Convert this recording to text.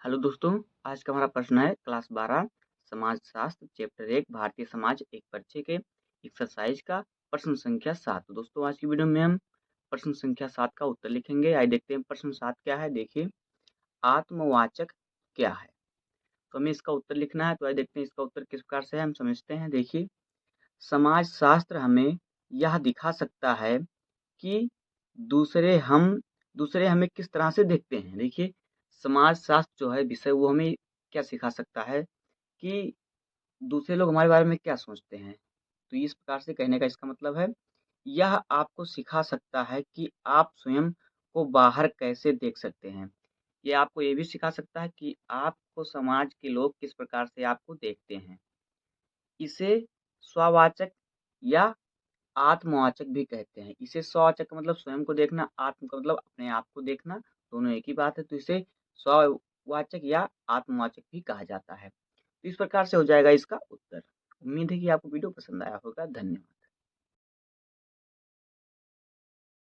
Hello दोस्तों, आज का हमारा प्रश्न है क्लास 12 समाजशास्त्र चैप्टर 1 भारतीय समाज एक परिचय के एक्सरसाइज का प्रश्न संख्या 7। तो दोस्तों आज की वीडियो में हम प्रश्न संख्या 7 का उत्तर लिखेंगे। आइए देखते हैं प्रश्न 7 क्या है। देखिए, आत्मवाचक क्या है? तो हमें इसका उत्तर लिखना है। तो आइए देखते हैं इसका उत्तर किस प्रकार से है, हम समझते हैं। देखिए, समाजशास्त्र हमें यह दिखा सकता है कि दूसरे हम दूसरे हमें किस तरह से देखते हैं। देखिए, समाजशास्त्र जो है विषय वो हमें क्या सिखा सकता है कि दूसरे लोग हमारे बारे में क्या सोचते हैं। तो इस प्रकार से कहने का इसका मतलब है, यह आपको सिखा सकता है कि आप स्वयं को बाहर कैसे देख सकते हैं। ये आपको ये भी सिखा सकता है कि आपको समाज के लोग किस प्रकार से आपको देखते हैं। इसे स्ववाचक या आत्मवाचक भी कहते हैं। इसे स्ववाचक का मतलब स्वयं को देखना, आत्म का मतलब अपने आप को देखना, दोनों एक ही बात है। तो इसे स्ववाचक या आत्मवाचक भी कहा जाता है। तो इस प्रकार से हो जाएगा इसका उत्तर। उम्मीद है कि आपको वीडियो पसंद आया होगा। धन्यवाद।